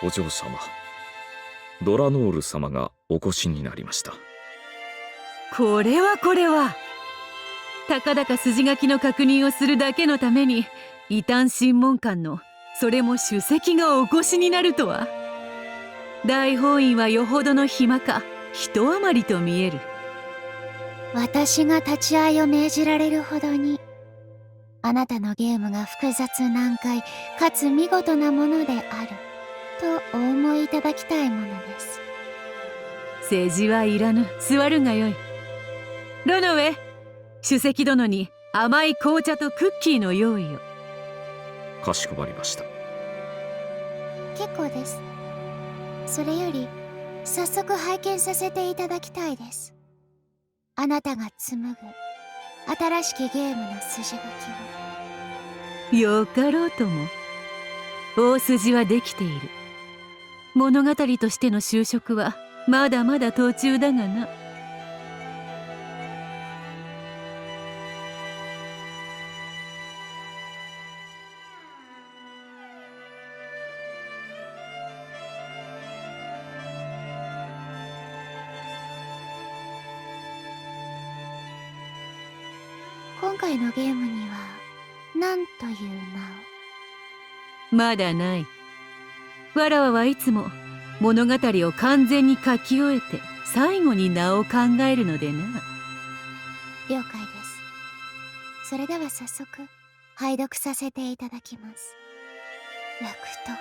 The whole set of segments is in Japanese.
お嬢様、ドラノール様がお越しになりました。これはたかだか筋書きの確認をするだけのために異端審問官のそれも主席がお越しになるとは。大法院はよほどの暇か人余りと見える。私が立ち会いを命じられるほどにあなたのゲームが複雑難解かつ見事なものであるとお思いいただきたいものです。世辞はいらぬ。座るがよい。ロノウェ、主席殿に甘い紅茶とクッキーの用意を。かしこまりました。結構です。それより早速拝見させていただきたいです。あなたが紡ぐ新しきゲームの筋書きを。よかろうとも。大筋はできている。物語としての就職はまだまだ途中だがな。今回のゲームには何という名を？まだない。わらわはいつも物語を完全に書き終えて最後に名を考えるのでな。了解です。それでは早速拝読させていただきます。役得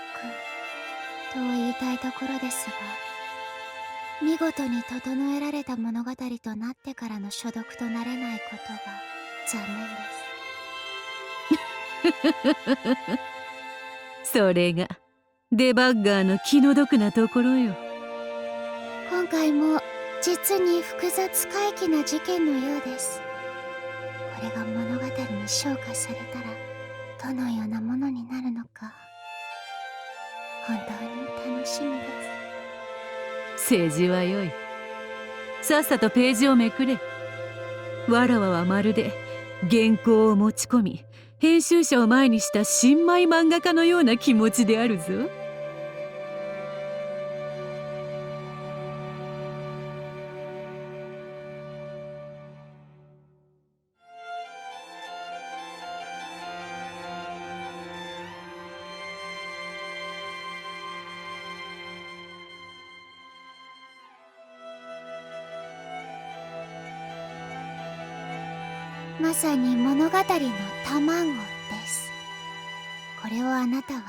と言いたいところですが、見事に整えられた物語となってからの所読となれないことが残念です。それがデバッガーの気の毒なところよ。今回も実に複雑怪奇な事件のようです。これが物語に昇華されたらどのようなものになるのか本当に楽しみです。世辞はよい。さっさとページをめくれ。わらわはまるで原稿を持ち込み編集者を前にした新米漫画家のような気持ちであるぞ。まさに物語の卵です。これをあなたは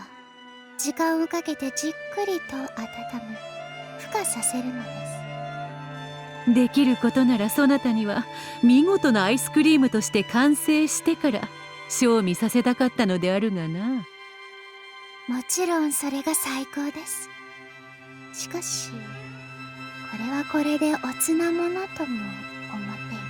時間をかけてじっくりと温め孵化させるのです。できることならそなたには見事なアイスクリームとして完成してから賞味させたかったのであるがな。もちろんそれが最高です。しかしこれはこれでおつなものとも思っています。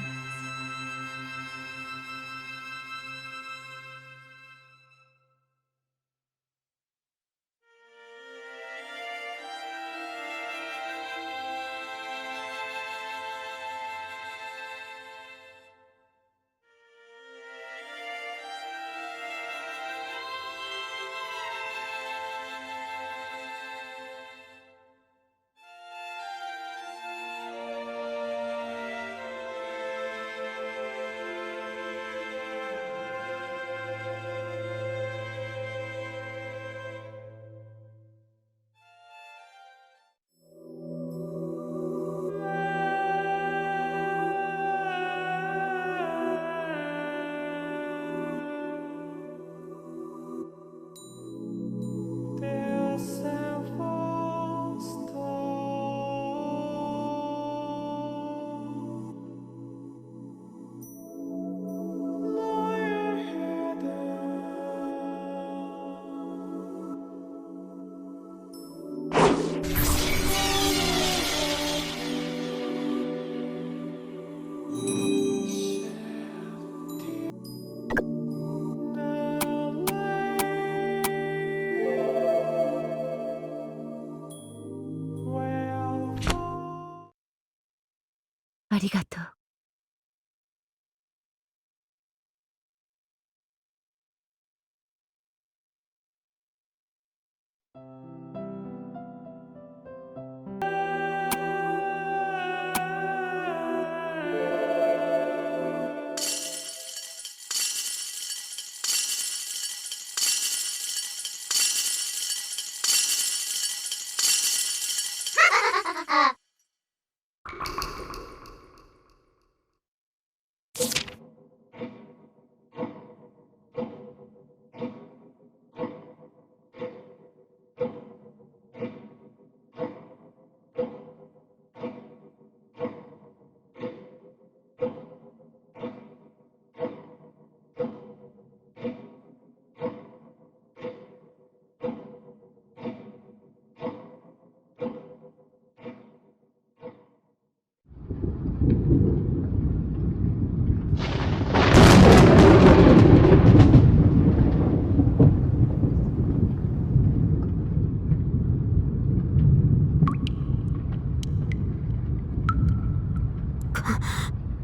ありがとう。あ。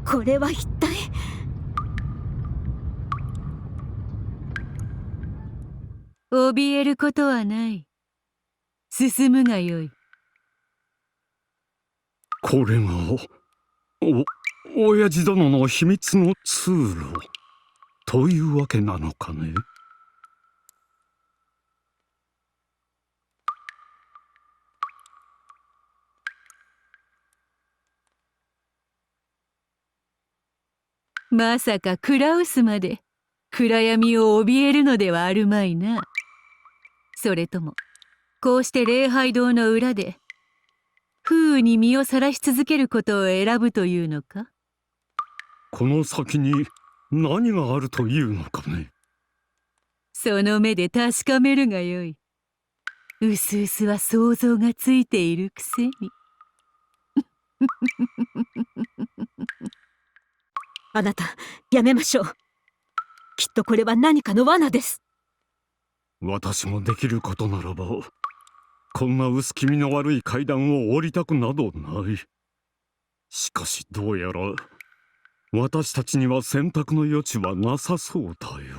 これは一体。怯えることはない。進むがよい。これが親父殿の秘密の通路というわけなのかね。まさかクラウスまで暗闇を怯えるのではあるまいな。それともこうして礼拝堂の裏で風雨に身をさらし続けることを選ぶというのか。この先に何があるというのかね。その目で確かめるがよい。うすうすは想像がついているくせに。あなた、やめましょう。きっとこれは何かの罠です。私もできることならば、こんな薄気味の悪い階段を降りたくなどない。しかしどうやら私たちには選択の余地はなさそうだよ。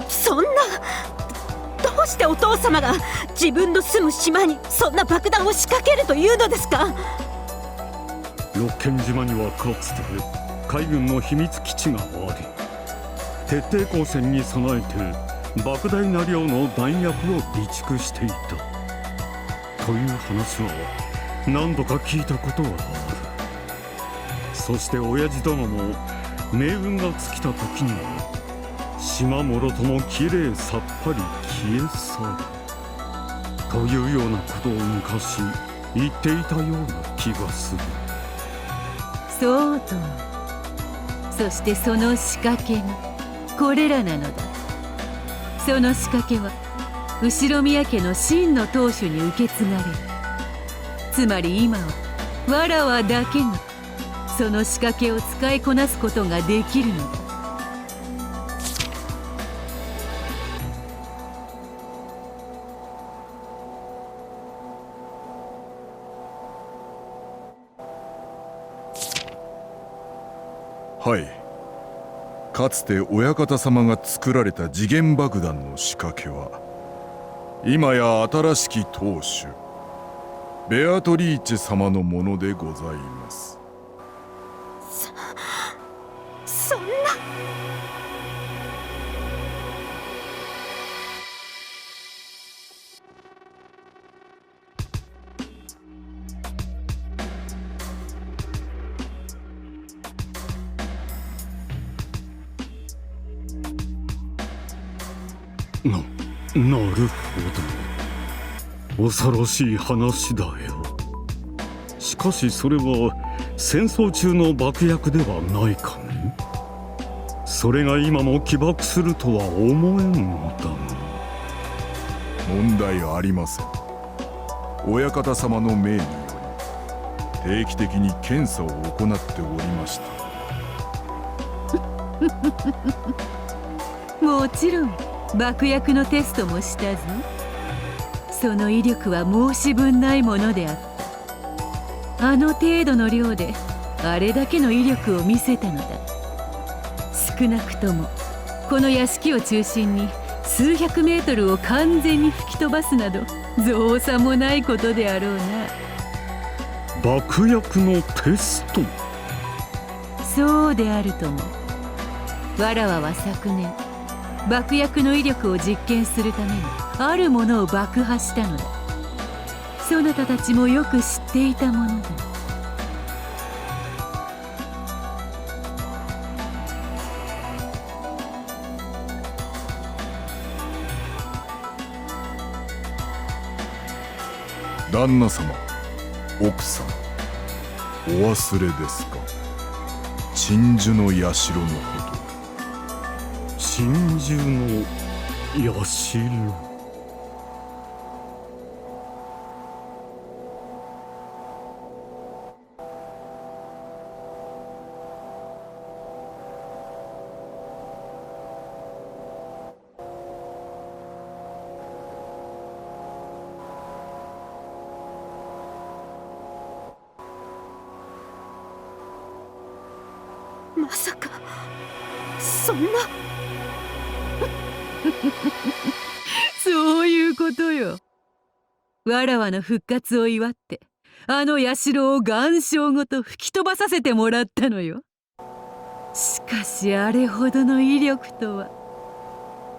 そんな、どうしてお父様が自分の住む島にそんな爆弾を仕掛けるというのですか。六軒島にはかつて海軍の秘密基地があり、徹底抗戦に備えて莫大な量の弾薬を備蓄していたという話は何度か聞いたことはある。そして親父殿も命運が尽きた時には島もろともきれいさっぱり消え去るというようなことを昔言っていたような気がする。そうと。そしてその仕掛けがこれらなのだ。その仕掛けは後宮家の真の当主に受け継がれる。つまり今はわらわだけがその仕掛けを使いこなすことができるのだ。はい。かつて親方様が作られた時限爆弾の仕掛けは今や新しき当主ベアトリーチェ様のものでございます。そんな。なるほど、恐ろしい話だよ。しかしそれは戦争中の爆薬ではないかね。それが今も起爆するとは思えんのだが。問題ありません。親方様の命により定期的に検査を行っておりました。もちろん爆薬のテストもしたぞ。その威力は申し分ないものであった。あの程度の量であれだけの威力を見せたのだ。少なくともこの屋敷を中心に数百メートルを完全に吹き飛ばすなど造作もないことであろうな。爆薬のテスト？そうであるとも。わらわは昨年爆薬の威力を実験するためにあるものを爆破したのだ。そなたたちもよく知っていたものだ。旦那様、奥様、お忘れですか？鎮守の社のこと。鎮守の社。まさかそんな。そういうことよ。わらわの復活を祝ってあの社を岩礁ごと吹き飛ばさせてもらったのよ。しかしあれほどの威力とは。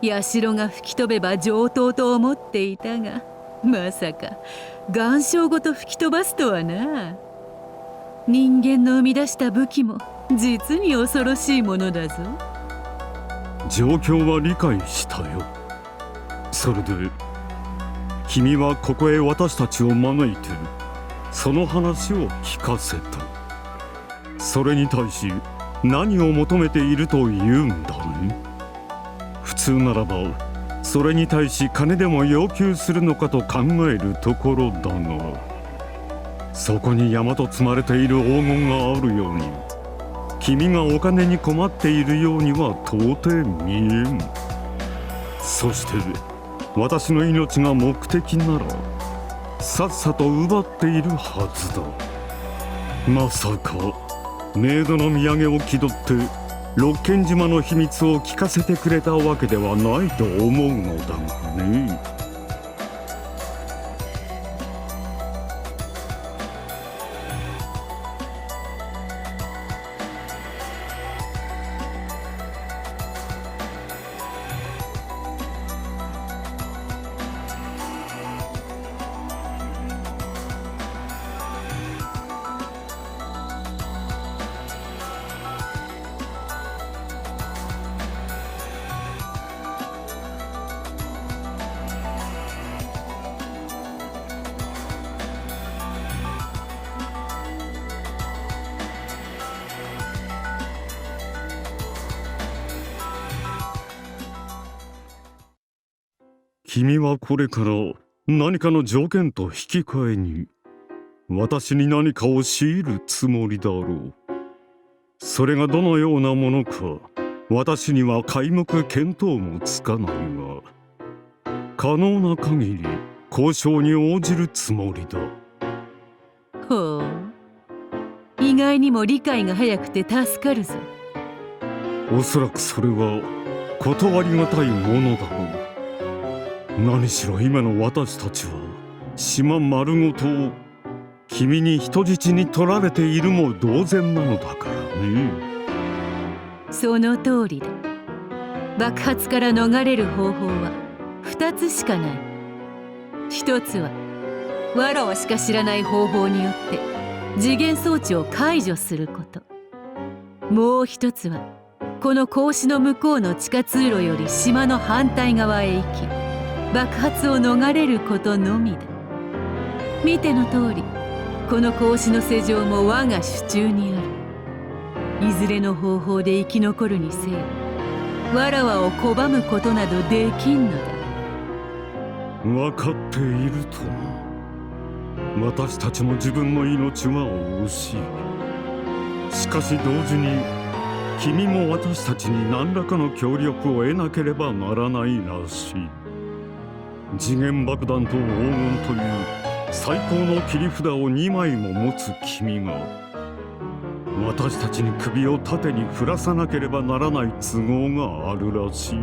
社が吹き飛べば上等と思っていたが、まさか岩礁ごと吹き飛ばすとはな。人間の生み出した武器も実に恐ろしいものだぞ。状況は理解したよ。それで君はここへ私たちを招いてその話を聞かせた。それに対し何を求めているというんだね。普通ならばそれに対し金でも要求するのかと考えるところだが、そこに山と積まれている黄金があるように君がお金に困っているようには到底見えん。そして私の命が目的ならさっさと奪っているはずだ。まさか冥土の土産を気取って六軒島の秘密を聞かせてくれたわけではないと思うのだがね。君はこれから何かの条件と引き換えに私に何かを強いるつもりだろう。それがどのようなものか私には皆目見当もつかないが、可能な限り交渉に応じるつもりだ。ほう、意外にも理解が早くて助かるぞ。おそらくそれは断りがたいものだろう。何しろ今の私たちは島丸ごと君に人質に取られているも同然なのだからね。その通りだ。爆発から逃れる方法は2つしかない。1つはわらわしか知らない方法によって次元装置を解除すること。もう1つはこの格子の向こうの地下通路より島の反対側へ行き、爆発を逃れることのみだ。見ての通り、この格子の世情も我が手中にある。いずれの方法で生き残るにせよ、わらわを拒むことなどできんのだ。分かっているとも。私たちも自分の命は惜しい。しかし同時に君も私たちに何らかの協力を得なければならないらしい。次元爆弾と黄金という最高の切り札を2枚も持つ君が、私たちに首を縦に振らさなければならない都合があるらしい。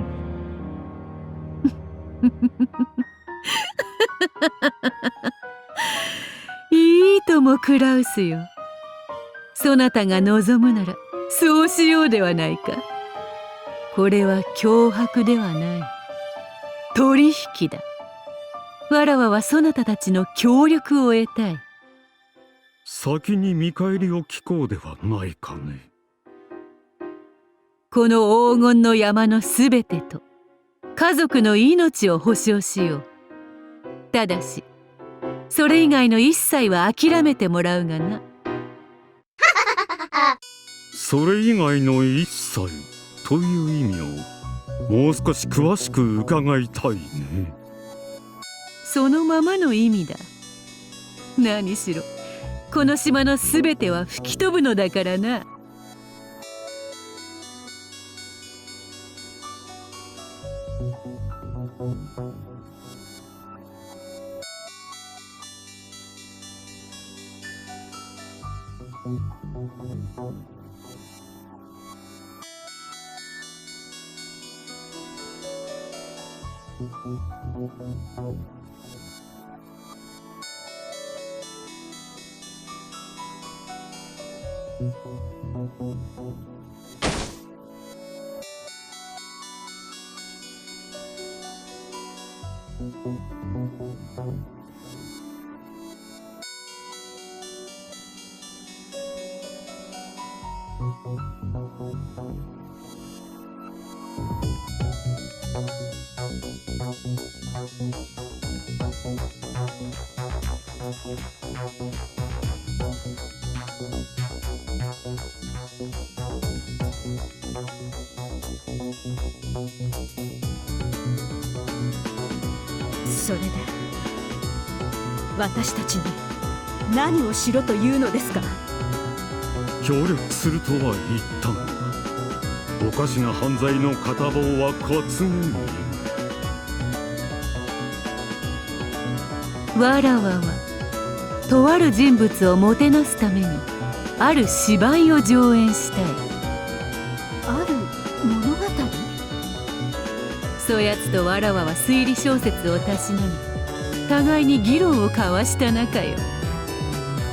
いいともクラウスよ。そなたが望むならそうしようではないか。これは脅迫ではない、取引だ。わらわはそなたたちの協力を得たい。先に見返りを聞こうではないかね。この黄金の山のすべてと家族の命を保証しよう。ただしそれ以外の一切は諦めてもらうがな。それ以外の一切という意味をもう少し詳しく伺いたいね。そのままの意味だ。何しろこの島のすべては吹き飛ぶのだからな。それで私たちに何をしろというのですか。協力するとは言ったが、おかしな犯罪の片棒は担ぐにいる。わらわはとある人物をもてなすためにある芝居を上演したい。ある物語。そやつとわらわは推理小説をたしなみ、互いに議論を交わした仲よ。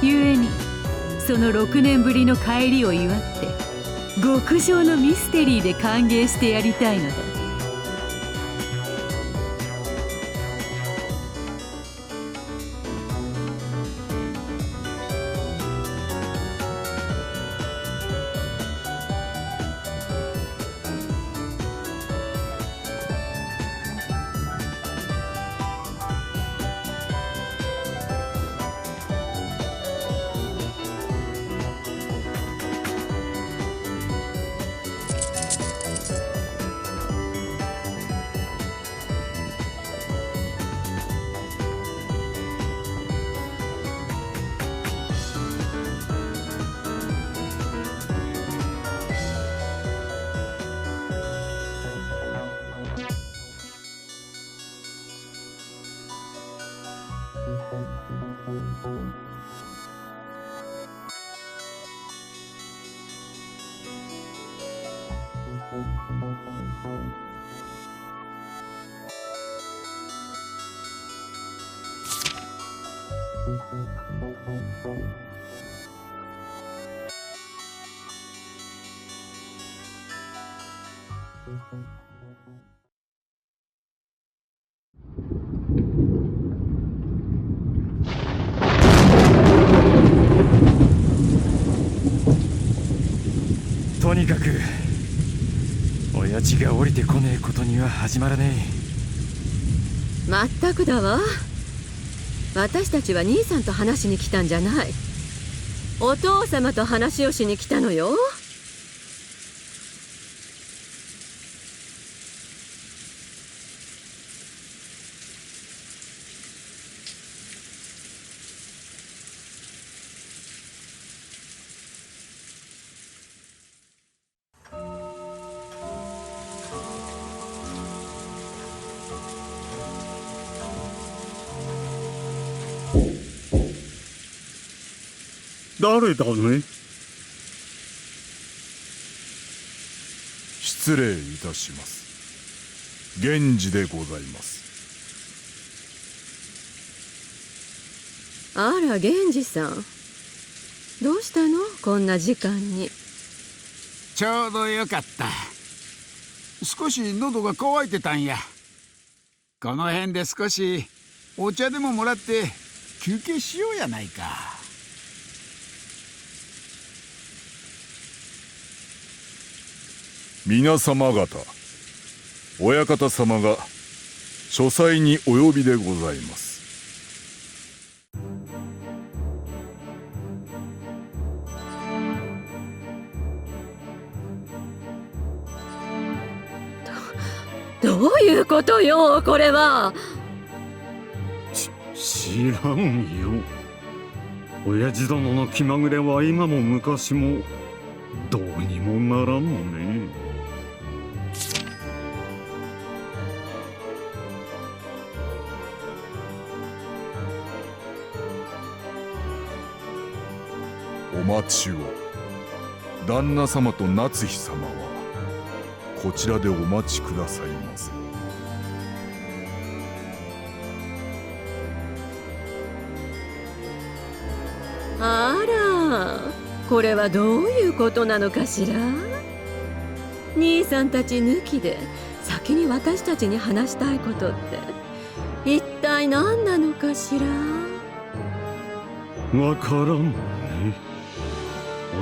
故にその6年ぶりの帰りを祝って極上のミステリーで歓迎してやりたいのだ。とにかく親父が降りてこねえことには始まらねまったくだわ。私たちは兄さんと話しに来たんじゃない。お父様と話をしに来たのよ。誰だね。失礼いたします。源氏でございます。あら源氏さん、どうしたのこんな時間に。ちょうどよかった。少し喉が渇いてたんや。この辺で少しお茶でももらって休憩しようやないか。皆様方、親方様が書斎にお呼びでございます。どういうことよこれは。知らんよ。親父殿の気まぐれは今も昔もどうにもならんのね。お待ちを。旦那様と夏日様はこちらでお待ちくださいませ。あら、これはどういうことなのかしら。兄さんたち抜きで先に私たちに話したいことって一体何なのかしら。わからんね。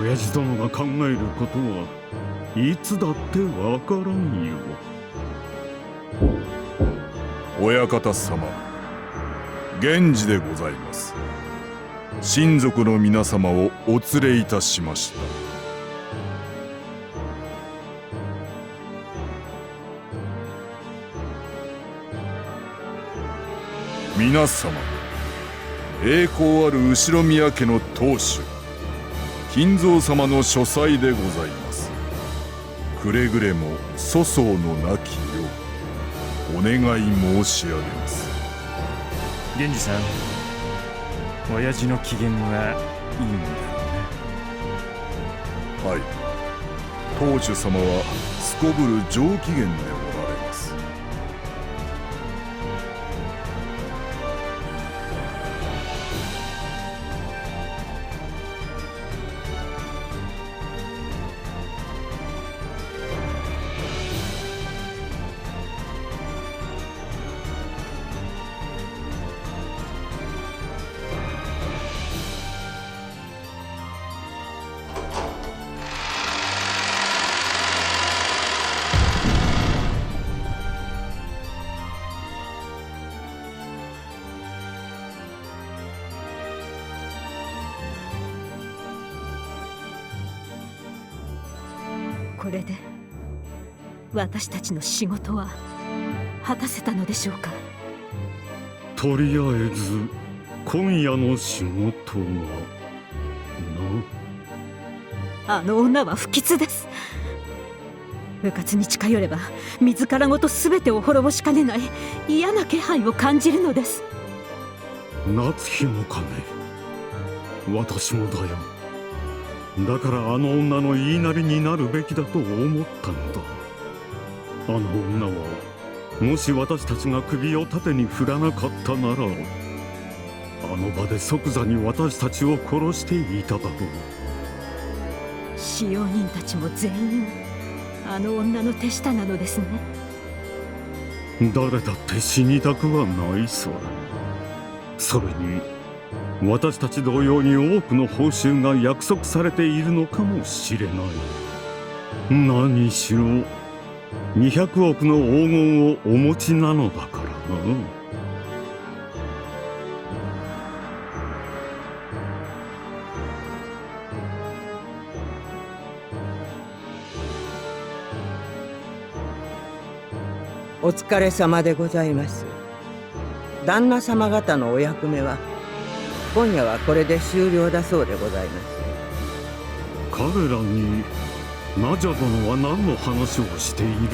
親父殿が考えることはいつだってわからんよ。親方様、源氏でございます。親族の皆様をお連れいたしました。皆様、栄光ある後宮家の当主金蔵様の書斎でございます。くれぐれも粗相のなきようお願い申し上げます。源氏さん、親父の機嫌はいいんだろうね。はい、当主様はすこぶる上機嫌でおられます。これで私たちの仕事は果たせたのでしょうか。とりあえず今夜の仕事はあの女は不吉です。迂闊に近寄れば自らごと全てを滅ぼしかねない嫌な気配を感じるのです。夏日もかね。私もだよ。だからあの女の言いなりになるべきだと思ったのだ。あの女はもし私たちが首を縦に振らなかったなら、あの場で即座に私たちを殺していただろう。使用人たちも全員あの女の手下なのですね。誰だって死にたくはないさ。それに私たち同様に多くの報酬が約束されているのかもしれない。何しろ200億の黄金をお持ちなのだからな。お疲れ様でございます。旦那様方のお役目は今夜はこれで終了だそうでございます。彼らにナジャ殿は何の話をしているのだね。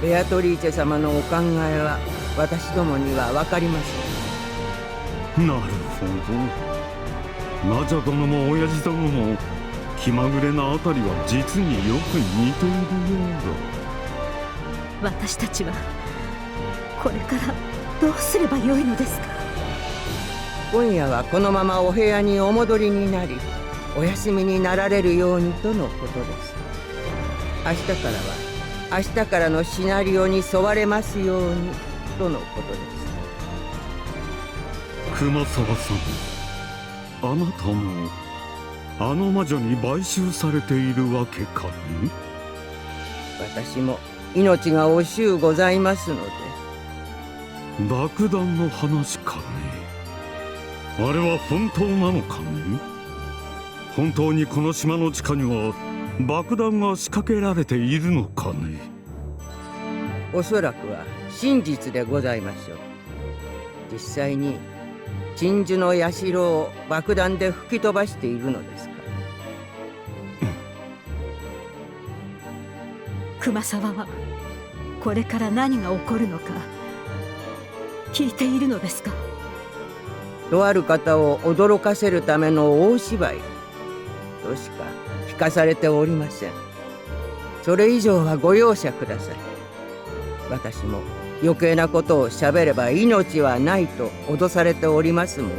ベアトリーチェ様のお考えは私どもには分かりません。なるほど。ナジャ殿も親父殿も気まぐれなあたりは実によく似ているようだ。私たちはこれからどうすればよいのですか？今夜はこのままお部屋にお戻りになり、お休みになられるようにとのことです。明日からは明日からのシナリオに沿われますようにとのことです。熊沢さん、あなたもあの魔女に買収されているわけかね。私も命が惜しゅうございますので。爆弾の話かね。あれは本当なのかね。本当にこの島の地下には爆弾が仕掛けられているのかね。おそらくは真実でございましょう。実際に鎮守の社を爆弾で吹き飛ばしているのですから。熊沢はこれから何が起こるのか聞いているのですか？とある方を驚かせるための大芝居としか聞かされておりません。それ以上はご容赦ください。私も余計なことをしゃべれば命はないと脅されておりますもの。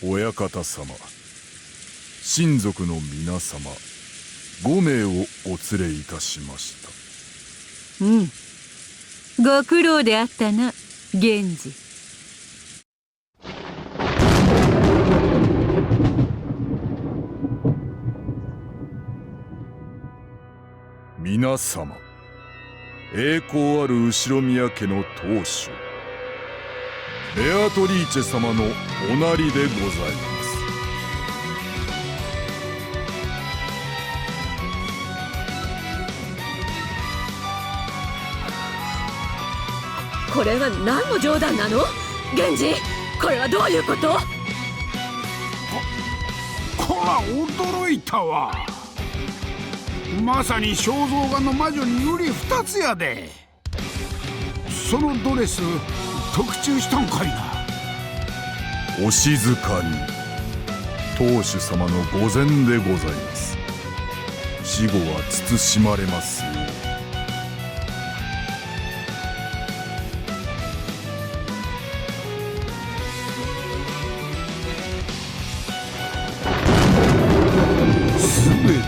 親方様、親族の皆様5名をお連れいたしました。ご苦労であったな、源氏。皆様、栄光ある後宮家の当主ベアトリーチェ様のおなりでございます。これは何の冗談なの？源氏、これはどういうこと？こら驚いたわ。まさに肖像画の魔女により二つやで。そのドレス特注したんかいな。お静かに。当主様の御前でございます。死後は慎まれますよ。すべて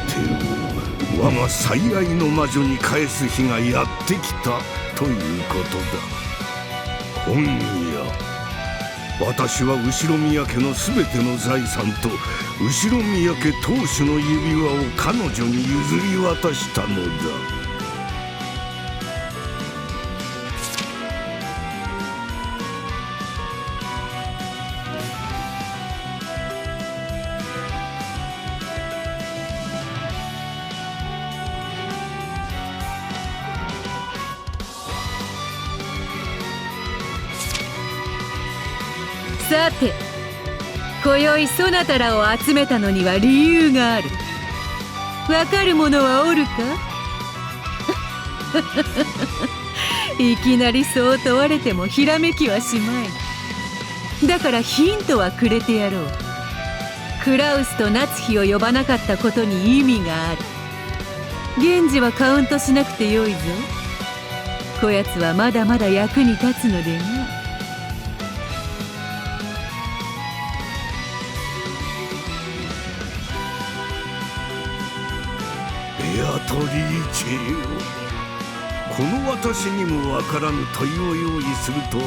を我が最愛の魔女に返す日がやってきたということだ。今夜私は後宮家のすべての財産と後宮家当主の指輪を彼女に譲り渡したのだ。さて、今宵そなたらを集めたのには理由がある。わかる者はおるか？いきなりそう問われてもひらめきはしまい。だからヒントはくれてやろう。クラウスと夏日を呼ばなかったことに意味がある。源氏はカウントしなくてよいぞ。こやつはまだまだ役に立つのでな。ベアトリーチェよ、この私にもわからぬ問いを用意するとは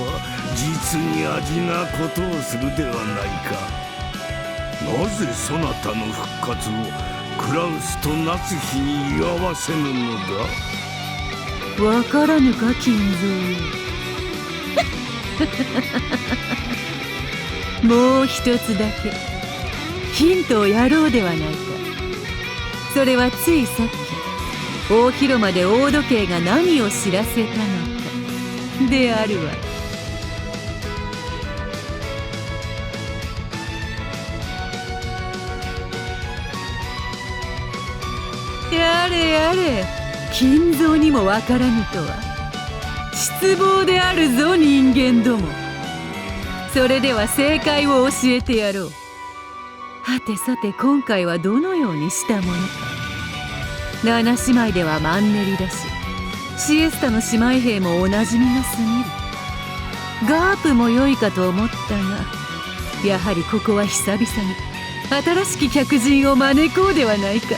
実に味なことをするではないか。なぜそなたの復活をクラウスと夏日に居合わせぬのだ。わからぬか金蔵もう一つだけヒントをやろうではないか。それはついさっき大広間で大時計が何を知らせたのかであるわ。やれやれ、金蔵にもわからぬとは失望であるぞ人間ども。それでは正解を教えてやろう。はてさて今回はどのようにしたものか。七姉妹ではマンネリだし、シエスタの姉妹兵もおなじみが過ぎる。ガープも良いかと思ったが、やはりここは久々に新しき客人を招こうではないか。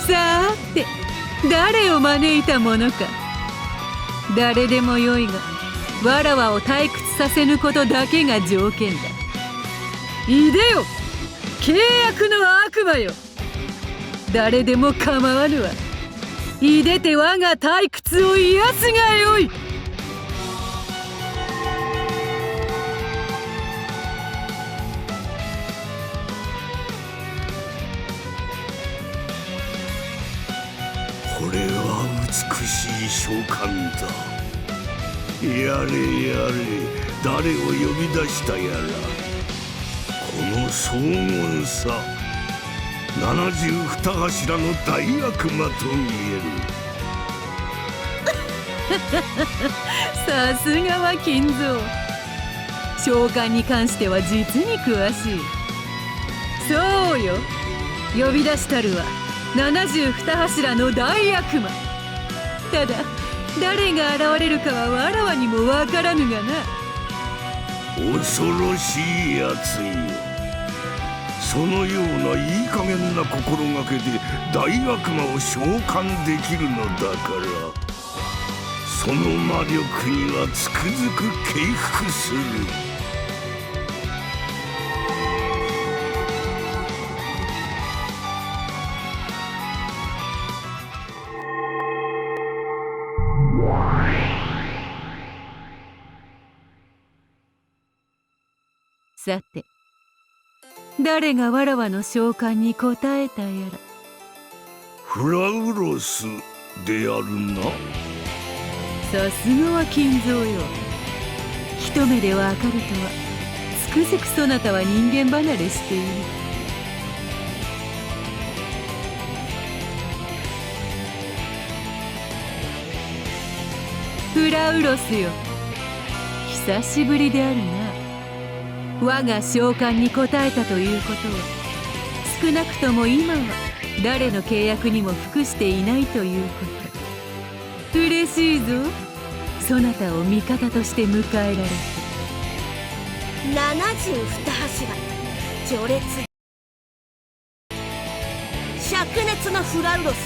さーて誰を招いたものか。誰でもよいがわらわを退屈させぬことだけが条件だ。いでよ契約の悪魔よ、誰でも構わぬわ。いでて我が退屈を癒すがよい。これは美しい召喚だ。やれやれ、誰を呼び出したやら。この荘厳さ、72柱の大悪魔と見える。さすがは金蔵、召喚に関しては実に詳しい。そうよ、呼び出したるは72柱の大悪魔。ただ誰が現れるかはわらわにもわからぬがな。恐ろしいやつよ。そのようないい加減な心がけで大悪魔を召喚できるのだから、その魔力にはつくづく敬服する。さて誰がわらわの召喚に応えたやら。フラウロスであるな。さすがは金蔵よ、一目でわかるとはつくづくそなたは人間離れしている。フラウロスよ、久しぶりであるな。我が召喚に応えたということは少なくとも今は誰の契約にも服していないということ。嬉しいぞ、そなたを味方として迎えられて。72柱、序列灼熱のフラウロス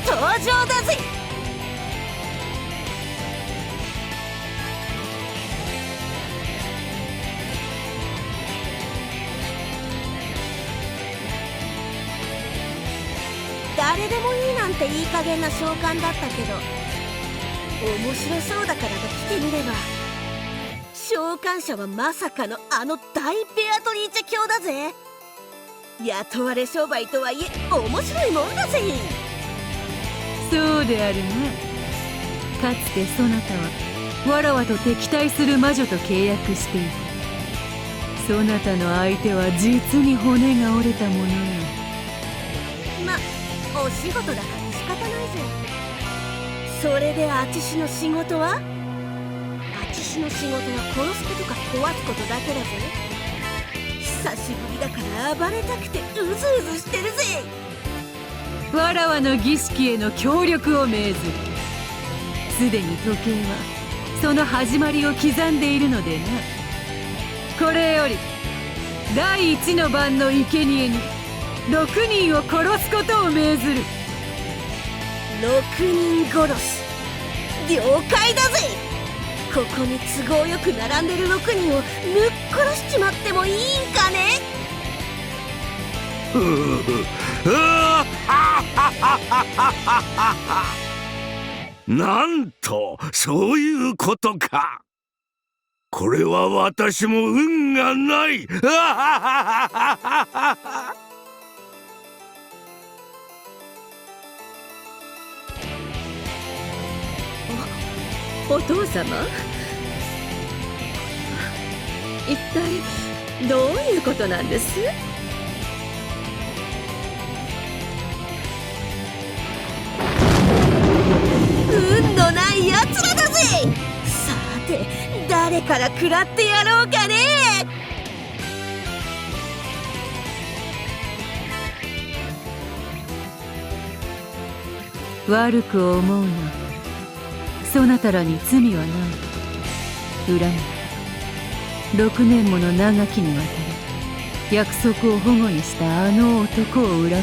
登場だぜ。誰でもいいなんていい加減な召喚だったけど、面白そうだからと来てみれば、召喚者はまさかのあの大ベアトリーチェ卿だぜ。雇われ商売とはいえ面白いもんだぜ。そうであるな。かつてそなたはわらわと敵対する魔女と契約していた。そなたの相手は実に骨が折れたものよ。ま、お仕事だから仕方ないぜ。それであちしの仕事は？あちしの仕事は殺すことか壊すことだけだぜ。久しぶりだから暴れたくてうずうずしてるぜ。わらわの儀式への協力を命ずる。すでに時計はその始まりを刻んでいるのでな。これより第一の番の生贄に6人を殺すことを命ずる。6人殺す。了解だぜ。ここに都合よく並んでる6人をぬっ殺しちまってもいいんかね。なんとそういうことか。これは私も運がない。お父様、一体どういうことなんです？運のないやつらだぜ。さて誰から食らってやろうかね。悪く思うな。そなたらに罪はない。恨み6年もの長きにわたり約束を保護にしたあの男を恨むのだな。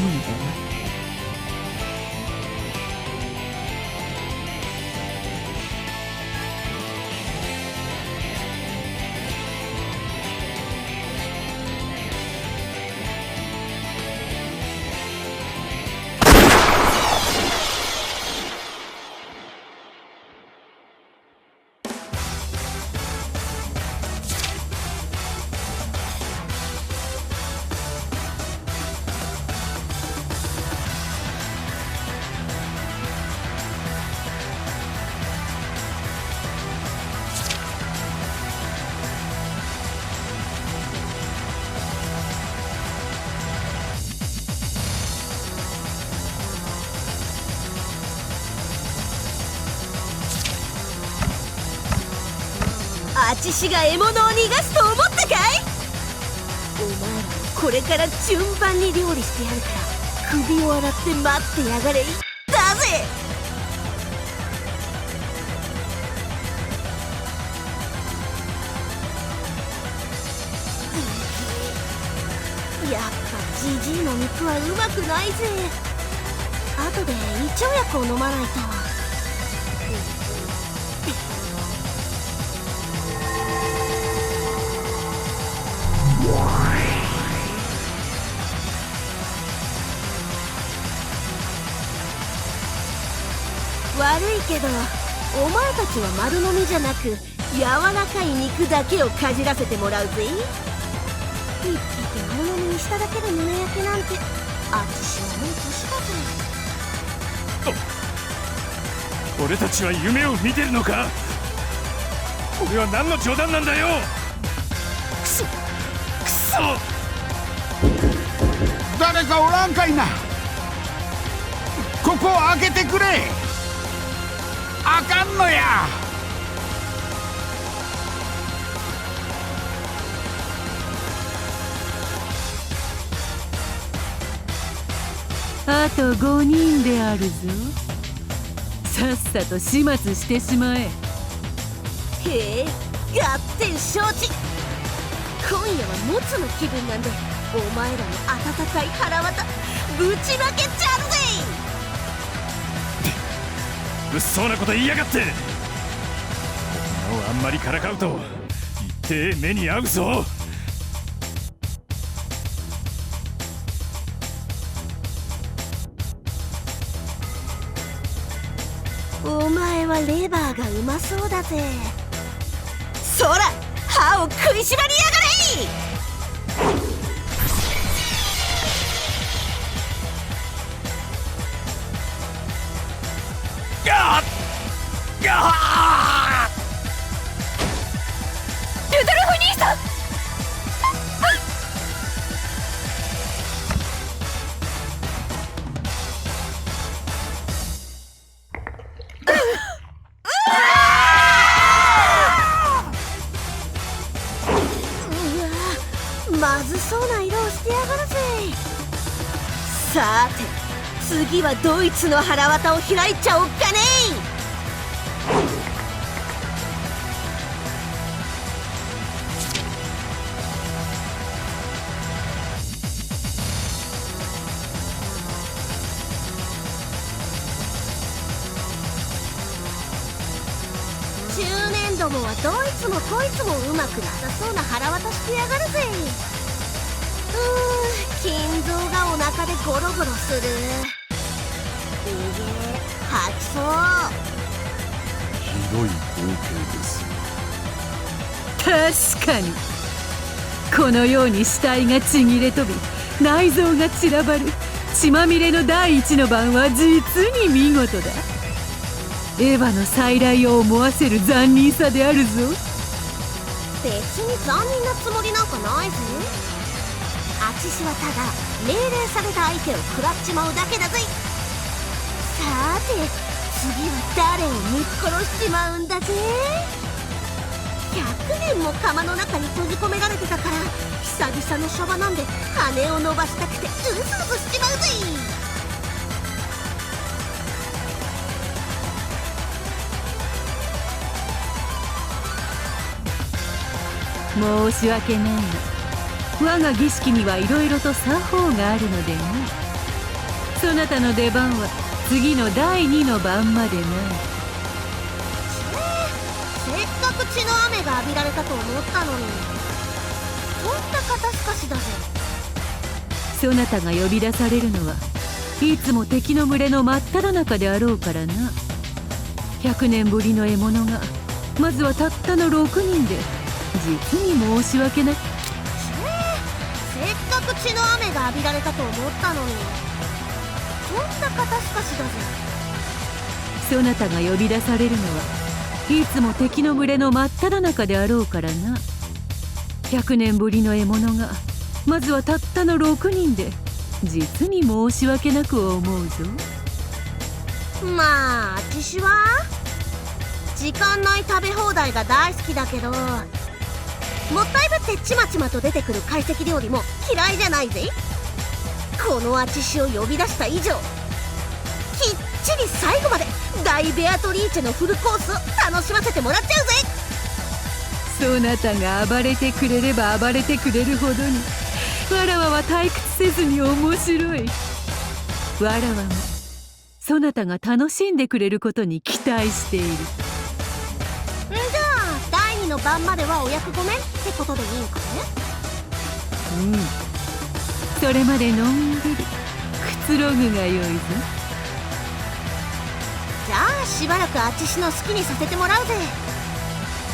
あちしが獲物を逃がすと思ったかい。お前らこれから順番に料理してやるから首を洗って待ってやがれ。だぜ。やっぱジジイの肉はうまくないぜ。後で胃腸薬を飲まないと。悪いけどお前たちは丸飲みじゃなく柔らかい肉だけをかじらせてもらうぜ。一匹丸飲みにしただけで胸焼けなんてあちしはもう年だぜ。俺たちは夢を見てるのか。これは何の冗談なんだよ。クソクソ。誰かおらんかいな。ここを開けてくれ。あかんのや。あと5人であるぞ。さっさと始末してしまえ。へえ、合点承知。今夜はモツの気分なんで、お前らの温かい腹渡ぶちまけちゃうぜ。物騒なこと言いやがって。女をあんまりからかうと一定目に遭うぞ。お前はレバーがうまそうだぜ。そら歯を食いしばりやがれ。ルドルフ兄さん。まずそうな色をしてやがるぜ。さて次はドイツの腹渡を開いちゃおっかね。中年どもはどいつもこいつもうまくなさそうな腹渡してやがるぜ。心臓がお腹でゴロゴロする。吐きそう。ひどい光景です。確かにこのように死体がちぎれ飛び、内臓が散らばる血まみれの第一の晩は実に見事だ。エヴァの再来を思わせる残忍さであるぞ。別に残忍なつもりなんかないぜ。あちしはただ命令された相手を食らっちまうだけだぜ。さて次は誰をぶっ殺しちまうんだぜ。100年も釜の中に閉じ込められてたから、久々のシャバなんで羽を伸ばしたくてうずうずしちまうぜ。申し訳ないが、我が儀式にはいろいろと作法があるのでね。そなたの出番は次の第2の晩までな。せっかく血の雨が浴びられたと思ったのに、そんな肩透かしだぜ。そなたが呼び出されるのはいつも敵の群れの真っ只中であろうからな。100年ぶりの獲物がまずはたったの6人で、実に申し訳ない。せっかく血の雨が浴びられたと思ったのに、そんな肩透かしだぜ。そなたが呼び出されるのはいつも敵の群れの真っ只中であろうからな。100年ぶりの獲物がまずはたったの6人で、実に申し訳なく思うぞ。まああちしは時間内食べ放題が大好きだけど、もったいぶってちまちまと出てくる懐石料理も嫌いじゃないぜ。このあちしを呼び出した以上、きっちり最後まで大ベアトリーチェのフルコースを楽しませてもらっちゃうぜ。そなたが暴れてくれれば暴れてくれるほどに、わらわは退屈せずに面白い。わらわもそなたが楽しんでくれることに期待している。じゃあ第2の晩まではお役御免ってことでいいんかね。それまでのんびりくつろぐがよいぞ。じゃあしばらくあちしの好きにさせてもらうぜ。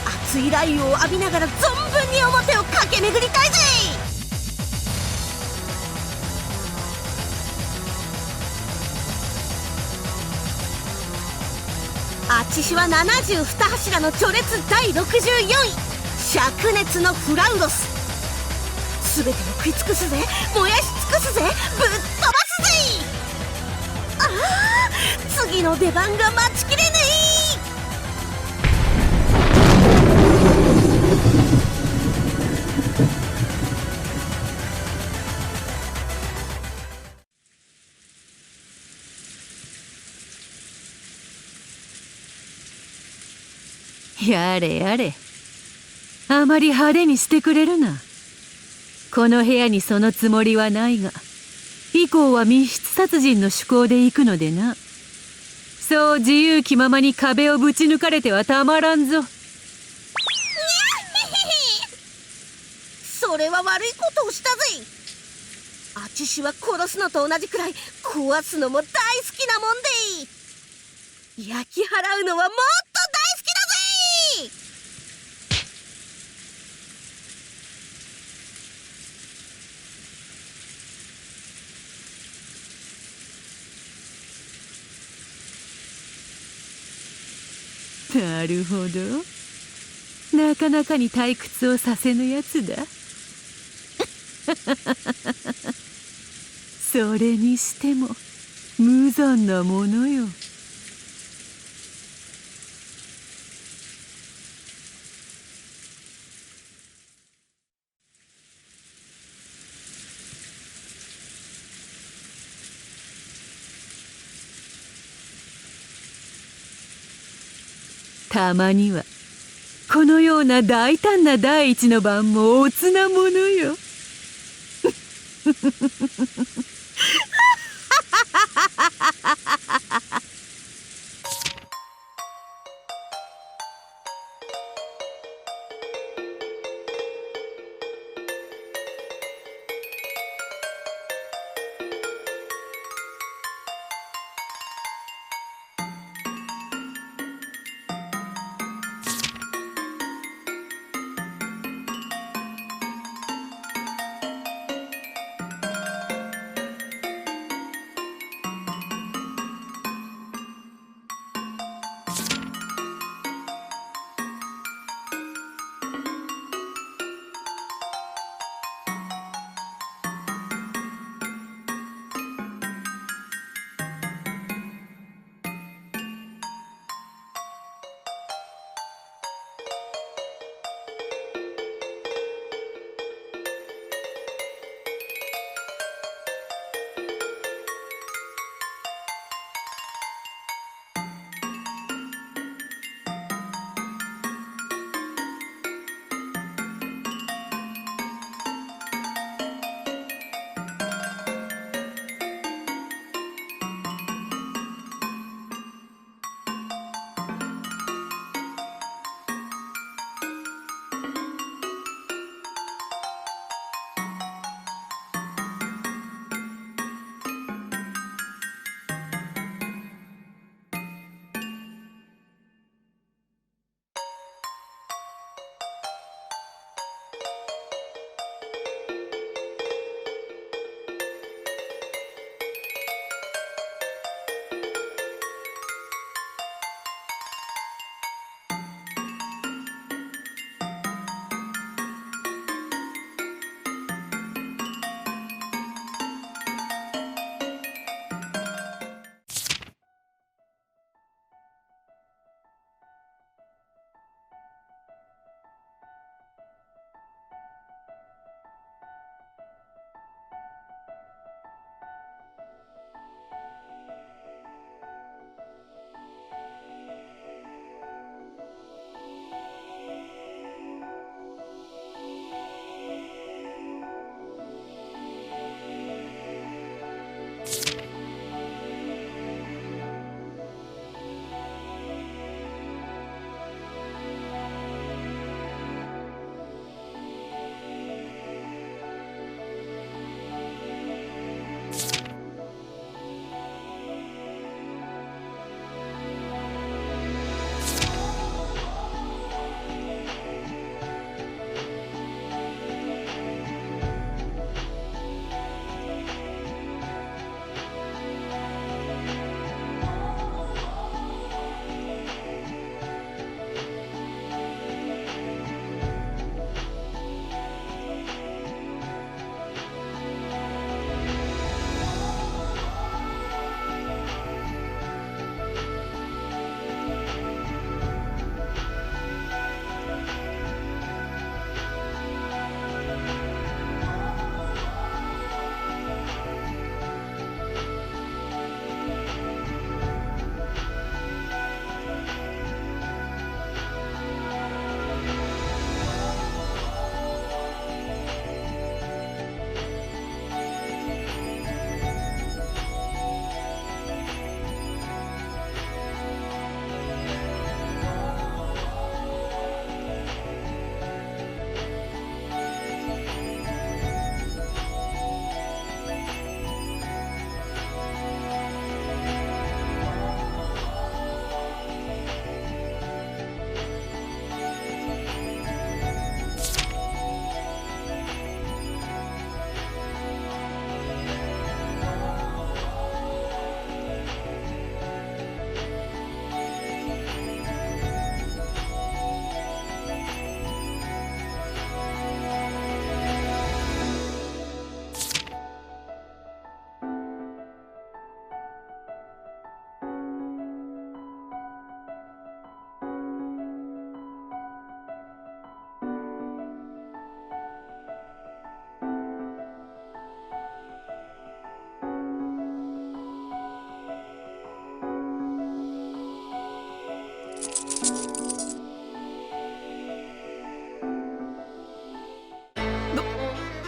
熱い雷雨を浴びながら存分に表を駆け巡りたいぜ。あちしは72柱の序列第64位、灼熱のフラウロス。全てを食い尽くすぜ、燃やし尽くすぜ、ぶっ飛ばすぜ。ああ、次の出番が待ちきれねやれやれ、あまり派手にしてくれるな。この部屋にそのつもりはないが、以降は密室殺人の趣向で行くのでな。そう自由気ままに壁をぶち抜かれてはたまらんぞ。それは悪いことをしたぜ。あちしは殺すのと同じくらい壊すのも大好きなもんで、焼き払うのはもっと大好きだぜ。なるほど、なかなかに退屈をさせぬやつだ。それにしても無残なものよ。たまにはこのような大胆な第一の番もおつなものよ。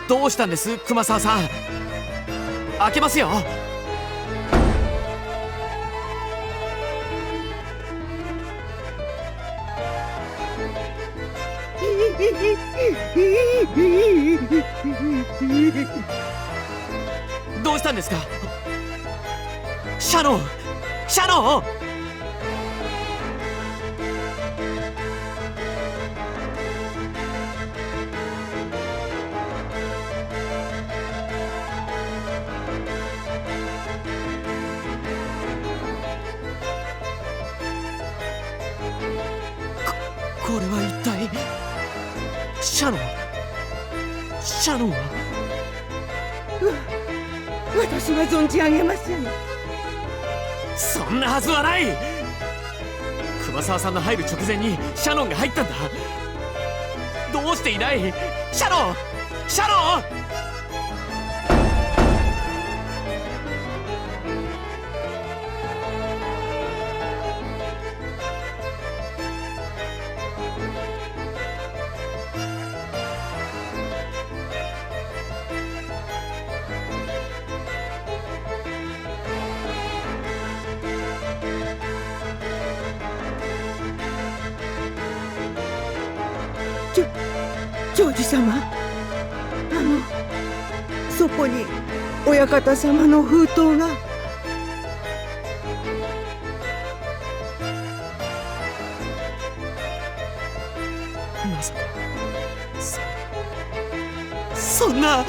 どうしたんです熊沢さん。開けますよ。どうしたんですかシャノン。シャノン。これは一体シャノン。シャノンは私は存じ上げません。そんなはずはない。熊沢さんの入る直前にシャノンが入ったんだ。どうしていない。シャノン。シャノン。長寿様、そこに親方様の封筒が。まさかそんな。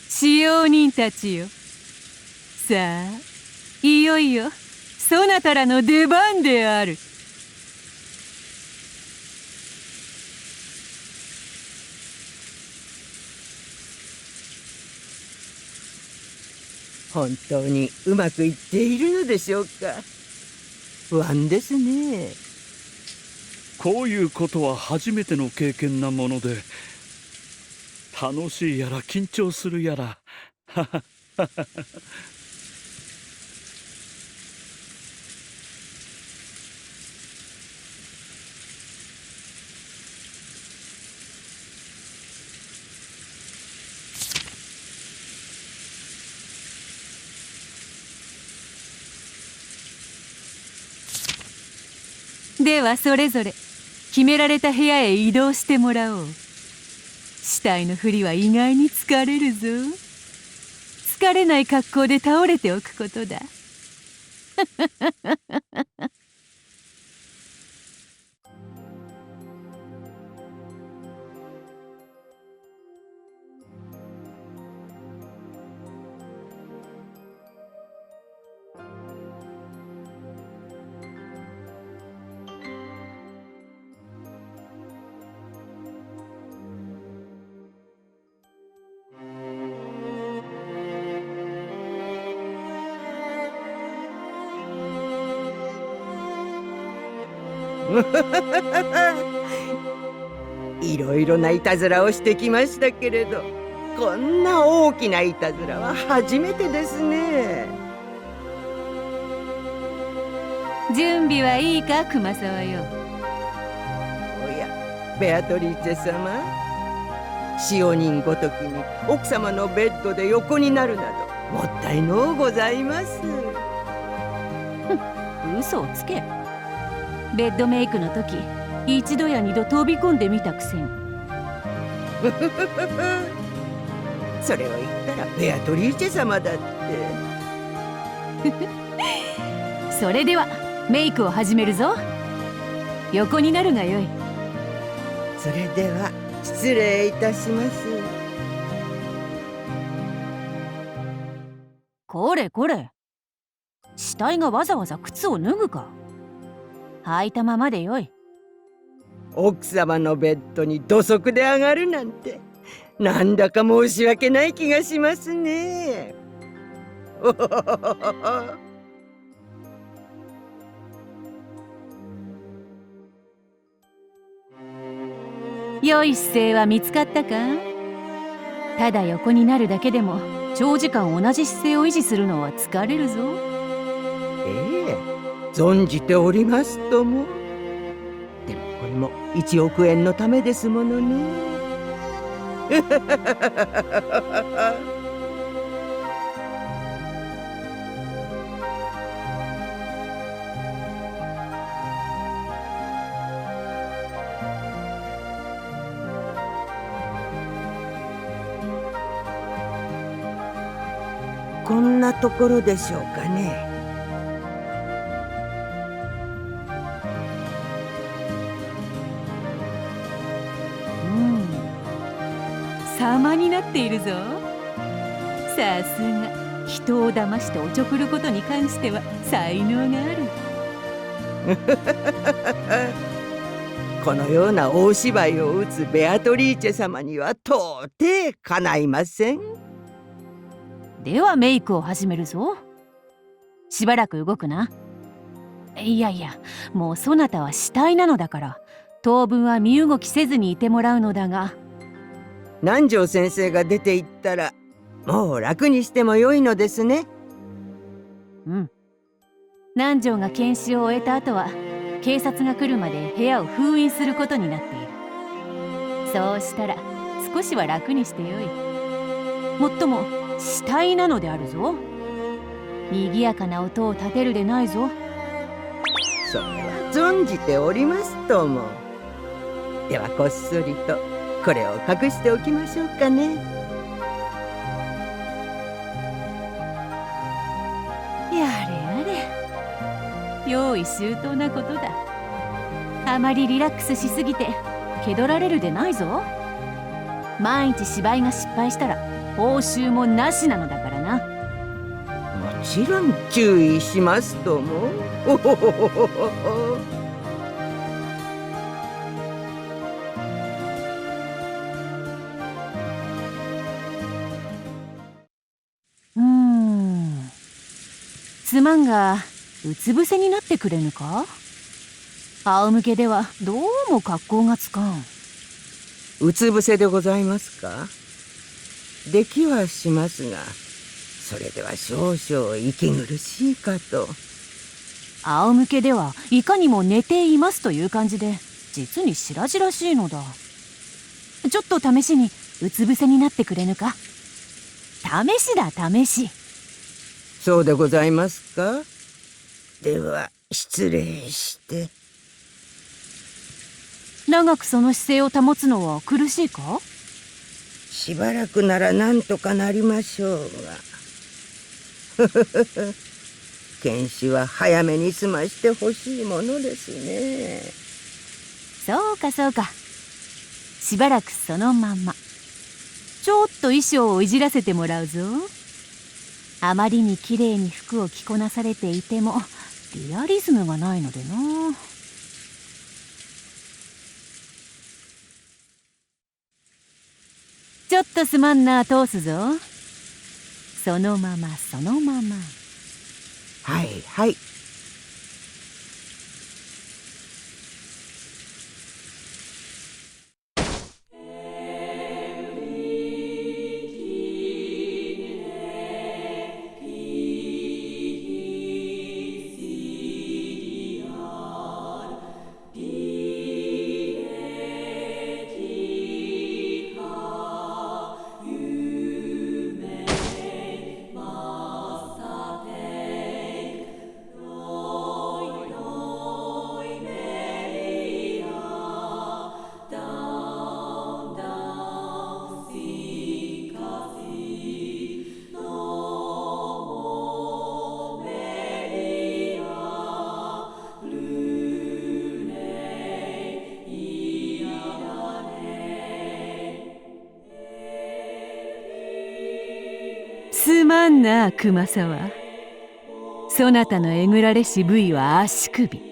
使用人たちよ、さあいよいよそなたらの出番である。本当にうまくいっているのでしょうか。不安ですね。こういうことは初めての経験なもので、楽しいやら緊張するやらではそれぞれ決められた部屋へ移動してもらおう。死体のふりは意外に疲れるぞ。疲れない格好で倒れておくことだ。いろいろないたずらをしてきましたけれど、こんな大きないたずらは初めてですね。準備はいいか、熊沢よ。おや、ベアトリーチェ様、使用人ごときに奥様のベッドで横になるなどもったいのうございます。嘘をつけ。ベッドメイクの時、一度や二度飛び込んでみたくせに。それを言ったらベアトリーチェ様だって。それではメイクを始めるぞ。横になるがよい。それでは失礼いたします。これこれ、死体がわざわざ靴を脱ぐか。履いたままでよい。奥様のベッドに土足で上がるなんて、なんだか申し訳ない気がしますね。良い姿勢は見つかったか。ただ横になるだけでも長時間同じ姿勢を維持するのは疲れるぞ。ええ、存じておりますとも。でもこれも1億円のためですものね。こんなところでしょうかね。様になっているぞ。さすが、人を騙しておちょくることに関しては才能がある。このような大芝居を打つベアトリーチェ様には到底かないません。ではメイクを始めるぞ。しばらく動くな。いやいや、もうそなたは死体なのだから、当分は身動きせずにいてもらうのだが。南條先生が出て行ったらもう楽にしてもよいのですね。うん。南條が検視を終えた後は警察が来るまで部屋を封印することになっている。そうしたら少しは楽にしてよい。もっとも死体なのであるぞ。賑やかな音を立てるでないぞ。それは存じておりますとも。ではこっそりとこれを隠しておきましょうかね。やれやれ、用意周到なことだ。あまりリラックスしすぎて気取られるでないぞ。万一芝居が失敗したら報酬もなしなのだからな。もちろん注意しますとも。すまんが、うつ伏せになってくれぬか。仰向けではどうも格好がつかん。うつ伏せでございますか。できはしますが、それでは少々息苦しいかと。仰向けではいかにも寝ていますという感じで、実に白々しいのだ。ちょっと試しにうつ伏せになってくれぬか。試しだ、試し。そうでございますか。では失礼して。長くその姿勢を保つのは苦しいか。しばらくならなんとかなりましょうが。検視は早めに済ましてほしいものですね。そうかそうか。しばらくそのまんま。ちょっと衣装をいじらせてもらうぞ。あまりに綺麗に服を着こなされていてもリアリズムがないのでな。ちょっとすまんな、通すぞ。そのままそのまま。はいはい。あ熊沢、そなたのえぐられし部位は足首。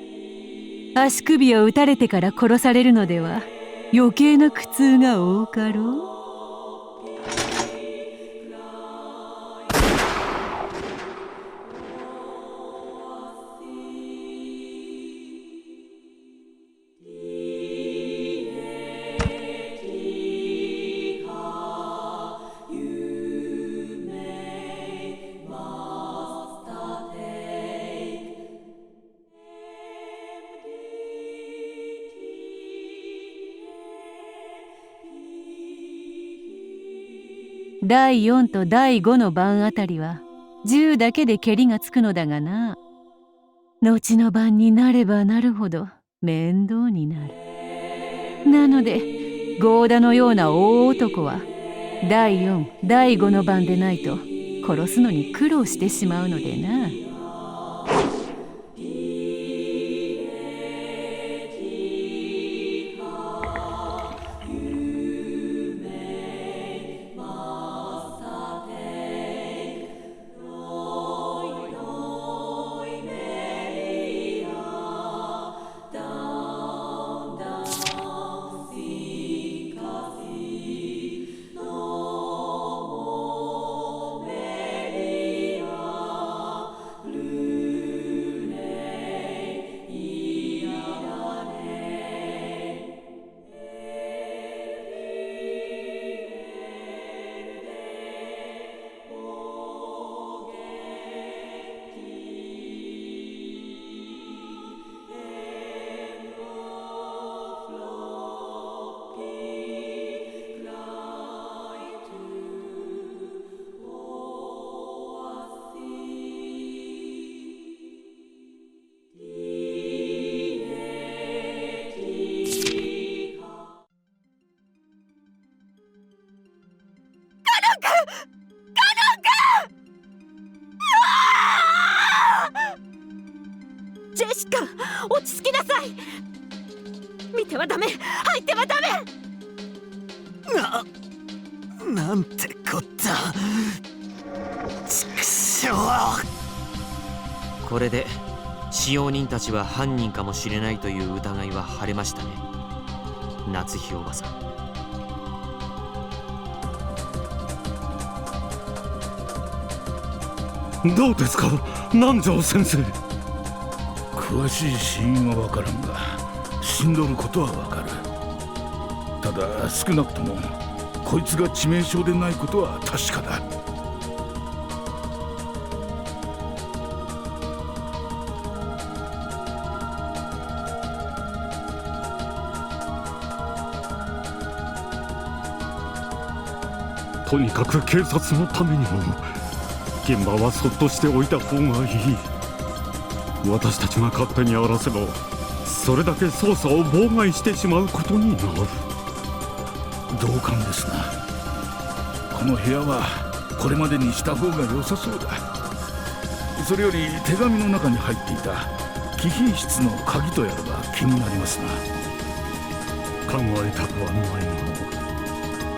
足首を打たれてから殺されるのでは余計な苦痛が負うかろう。第4と第5の番あたりは銃だけで蹴りがつくのだがな。後の番になればなるほど面倒になる。なのでゴーダのような大男は第4第5の番でないと殺すのに苦労してしまうのでな。ジェシカ、落ち着きなさい。見てはダメ、入ってはダメ。なんてこった。畜生。これで使用人たちは犯人かもしれないという疑いは晴れましたね、夏日おばさん。どうですか、南條先生。詳しい死因は分からんが、死んどることは分かる。ただ少なくともこいつが致命傷でないことは確かだ。とにかく警察のためにも現場はそっとしておいた方がいい。私たちが勝手に荒らせばそれだけ捜査を妨害してしまうことになる。同感ですな。この部屋はこれまでにした方が良さそうだ。それより手紙の中に入っていた貴賓室の鍵とやらが気になりますな。考えたくはないが、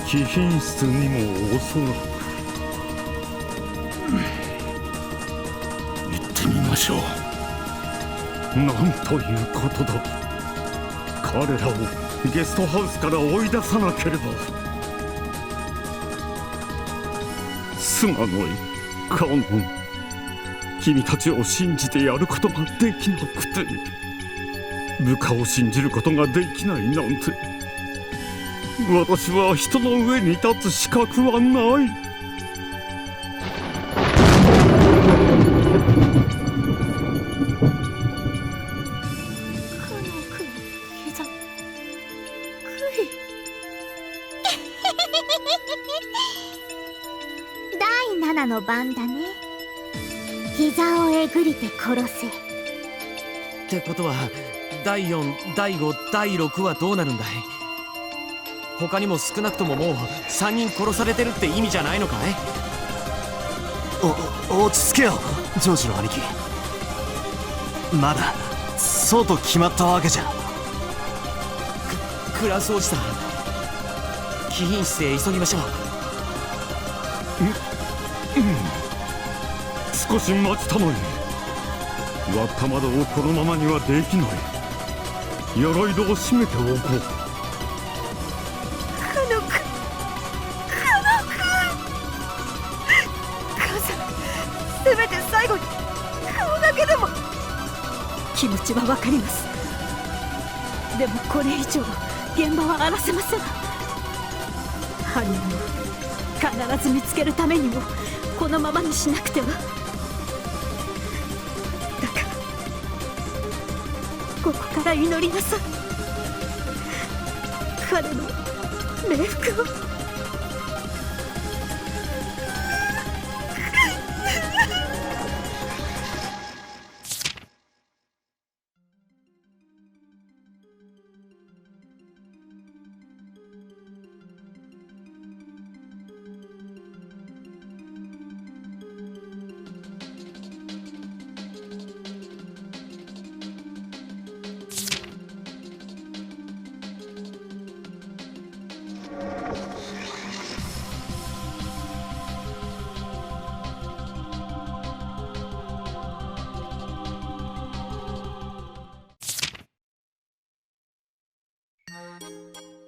貴賓室にもおそらく。行ってみましょう。なんということだ。彼らをゲストハウスから追い出さなければ。すまないカノン、君たちを信じてやることができなくて、部下を信じることができないなんて、私は人の上に立つ資格はない。第7の番だね。膝をえぐりて殺せ。ってことは第4、第5、第6はどうなるんだい。他にも少なくとももう3人殺されてるって意味じゃないのかい。落ち着けよジョージの兄貴。まだそうと決まったわけじゃ。クラスおじさん、貴賓室へ急ぎましょう。少し待ちたまえ。割った窓をこのままにはできない。鎧戸を閉めておこう。カノ君、母さん、せめて最後に顔だけでも。気持ちはわかります。でもこれ以上現場は荒らせません。犯人を必ず見つけるためにもこのままにしなくては。だからここから祈りなさい。彼の冥福を。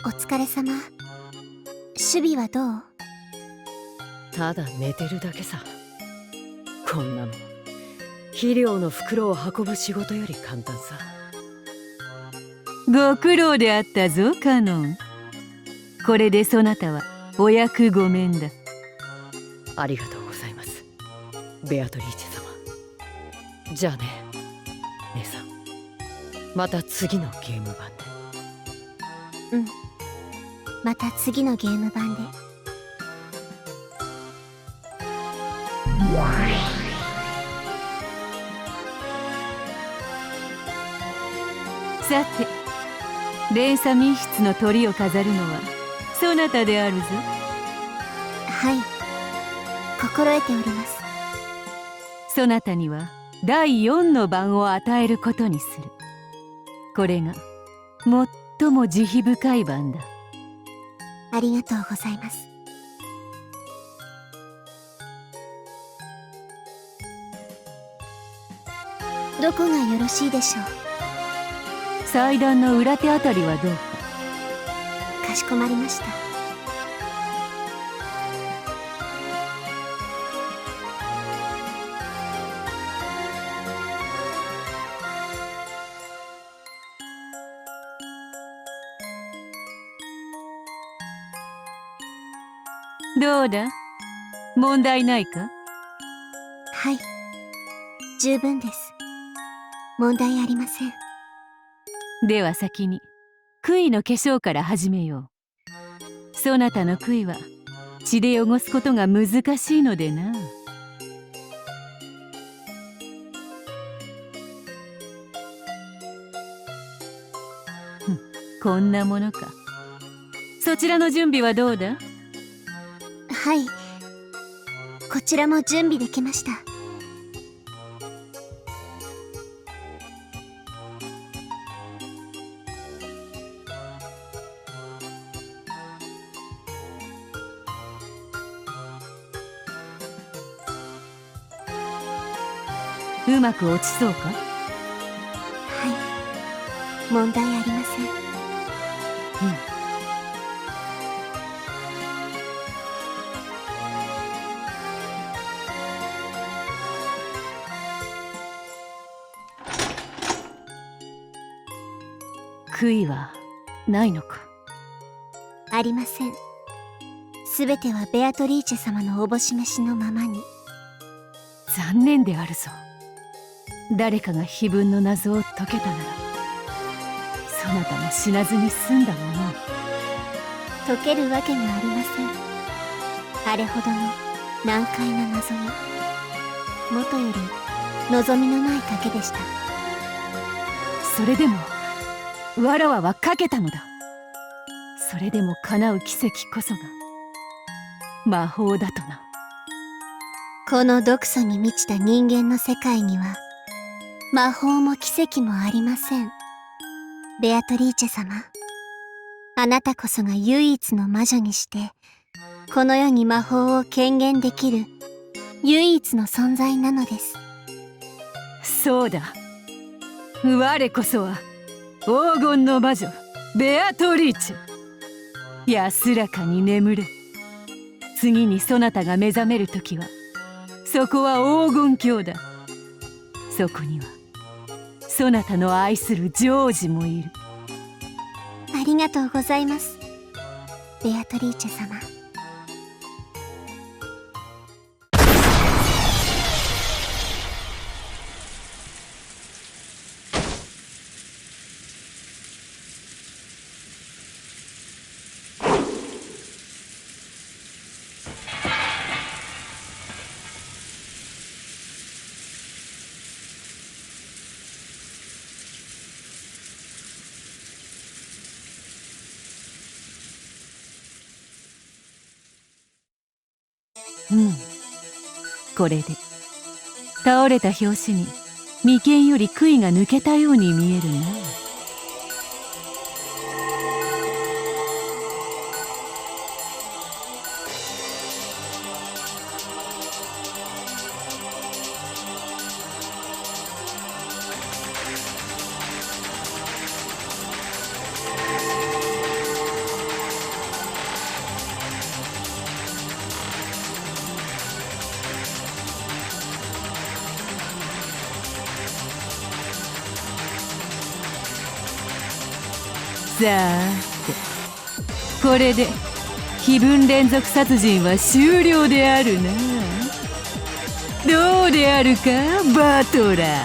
お疲れ様。守備はどう？ただ寝てるだけさ。こんなもん肥料の袋を運ぶ仕事より簡単さ。ご苦労であったぞカノン。これでそなたはお役御免だ。ありがとうございます、ベアトリーチェ様。じゃあね、姉さん。また次のゲーム版で。うん、また次のゲーム版で。さて、連鎖密室の鳥を飾るのはそなたであるぞ。はい、心得ております。そなたには第4の番を与えることにする。これが最も慈悲深い番だ。ありがとうございます。どこがよろしいでしょう？祭壇の裏手あたりはどうか。かしこまりました。どうだ？問題ないか？はい、十分です。問題ありません。では先に杭の化粧から始めよう。そなたの杭は血で汚すことが難しいのでな。こんなものか。そちらの準備はどうだ？はい、こちらも準備できました。うまく落ちそうか？はい、問題ありません。悔いはないのか？ありません。すべてはベアトリーチェ様のおぼし召しのままに。残念であるぞ。誰かが碑文の謎を解けたならそなたも死なずに済んだもの。解けるわけがありません。あれほどの難解な謎はもとより望みのない賭けでした。それでもわらわはかけたのだ。それでも叶う奇跡こそが魔法だとな。この毒素に満ちた人間の世界には魔法も奇跡もありません。ベアトリーチェ様、あなたこそが唯一の魔女にしてこの世に魔法を権限できる唯一の存在なのです。そうだ、我こそは黄金の魔女ベアトリーチェ。安らかに眠れ。次にそなたが目覚めるときは、そこは黄金鏡だ。そこにはそなたの愛するジョージもいる。ありがとうございます、ベアトリーチェ様。これで倒れた拍子に眉間より杭が抜けたように見えるな。さあこれで非分連続殺人は終了であるな。どうであるかバトラ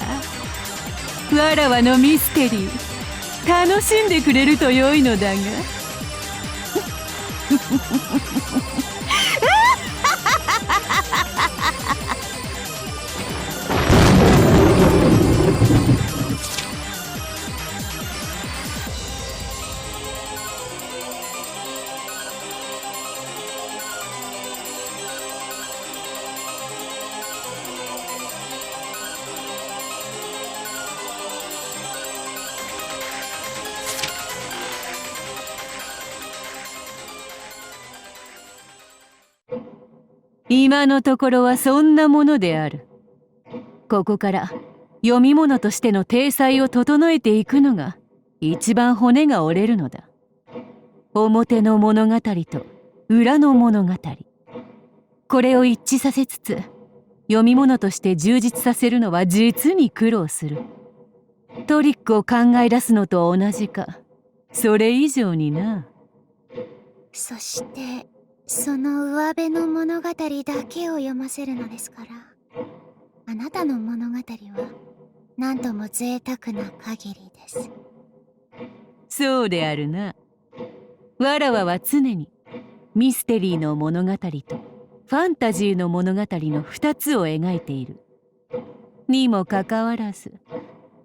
ー。わらわのミステリー楽しんでくれると良いのだが。今のところはそんなものである。ここから読み物としての体裁を整えていくのが一番骨が折れるのだ。表の物語と裏の物語、これを一致させつつ読み物として充実させるのは実に苦労する。トリックを考え出すのと同じかそれ以上にな。そしてその上辺の物語だけを読ませるのですから、あなたの物語はなんとも贅沢な限りです。そうであるな。わらわは常にミステリーの物語とファンタジーの物語の2つを描いている。にもかかわらず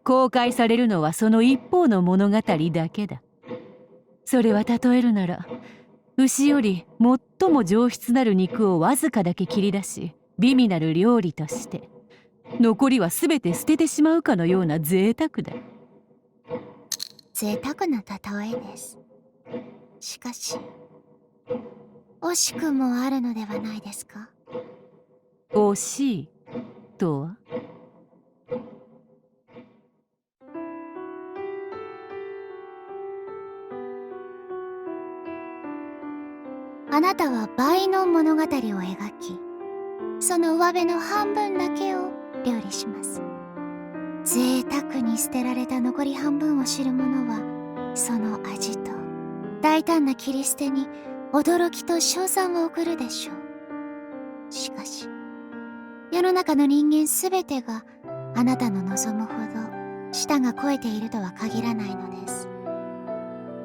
公開されるのはその一方の物語だけだ。それは例えるなら、牛より最も上質なる肉をわずかだけ切り出し美味なる料理として残りは全て捨ててしまうかのような贅沢だ。贅沢な例えです。しかし惜しくもあるのではないですか。惜しいとは？あなたは倍の物語を描き、その上辺の半分だけを料理します。贅沢に捨てられた残り半分を知る者は、その味と大胆な切り捨てに驚きと称賛を送るでしょう。しかし世の中の人間すべてがあなたの望むほど舌が肥えているとは限らないのです。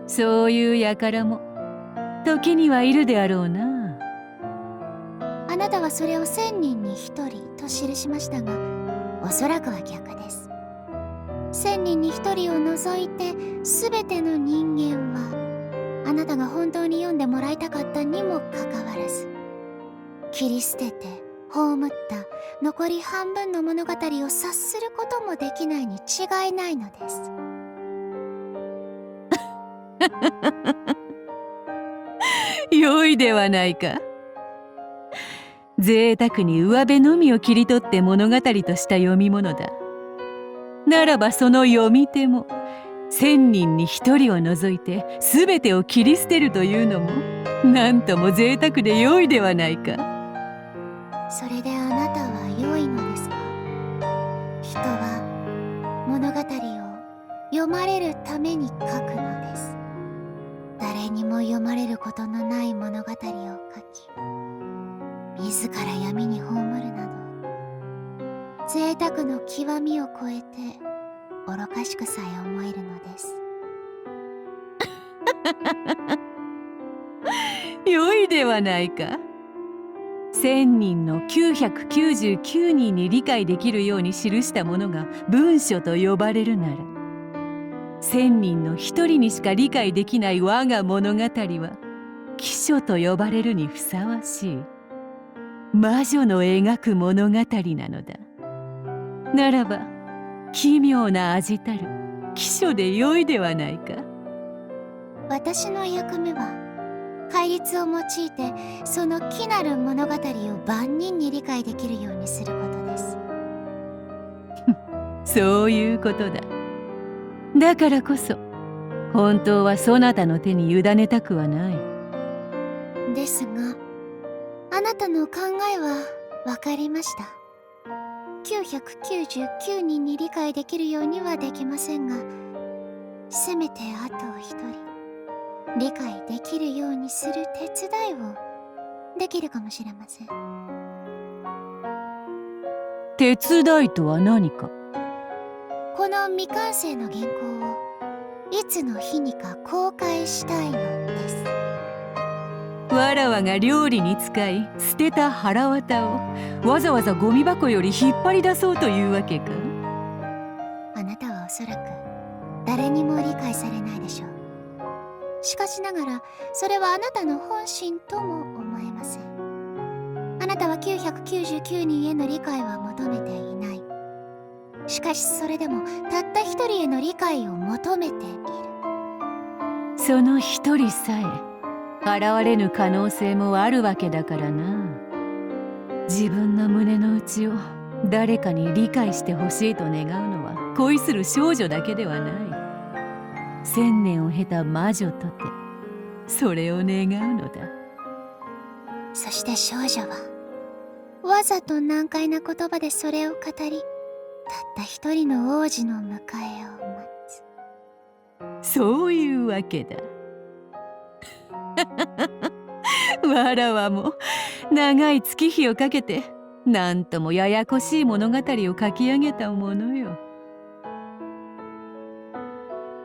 そういう輩も時にはいるであろうな。あなたはそれを1000人に1人と記しましたが、おそらくは逆です。1000人に1人を除いて全ての人間はあなたが本当に読んでもらいたかったにもかかわらず、切り捨てて葬った残り半分の物語を察することもできないに違いないのです。良いではないか。贅沢に上辺のみを切り取って物語とした読み物だ。ならばその読み手も1000人に1人を除いて全てを切り捨てるというのもなんとも贅沢で良いではないか。それであなたは良いのですか？人は物語を読まれるために書くのです。誰にも読まれることのない物語を書き、自ら闇に葬るなど、贅沢の極みを超えて愚かしくさえ思えるのです。良いではないか。1000人の999人に理解できるように記したものが文書と呼ばれるなら、1000人の1人にしか理解できない我が物語は奇書と呼ばれるにふさわしい魔女の描く物語なのだ。ならば奇妙な味たる奇書で良いではないか。私の役目は戒律を用いてその奇なる物語を万人に理解できるようにすることです。そういうことだ。だからこそ本当はそなたの手に委ねたくはない。ですが、あなたの考えは分かりました。999人に理解できるようにはできませんが、せめてあと1人理解できるようにする手伝いをできるかもしれません。手伝いとは何か？この未完成の原稿をいつの日にか公開したいのです。わらわが料理に使い捨てた腹綿をわざわざゴミ箱より引っ張り出そうというわけか？あなたはおそらく誰にも理解されないでしょう。しかしながらそれはあなたの本心とも思えません。あなたは999人への理解は求めていない。しかしそれでもたった1人への理解を求めている。その1人さえ現れぬ可能性もあるわけだからな。自分の胸の内を誰かに理解してほしいと願うのは恋する少女だけではない。1000年を経た魔女とてそれを願うのだ。そして少女はわざと難解な言葉でそれを語り、たった1人の王子の迎えを待つ。そういうわけだ。わらわも長い月日をかけてなんともややこしい物語を書き上げたものよ。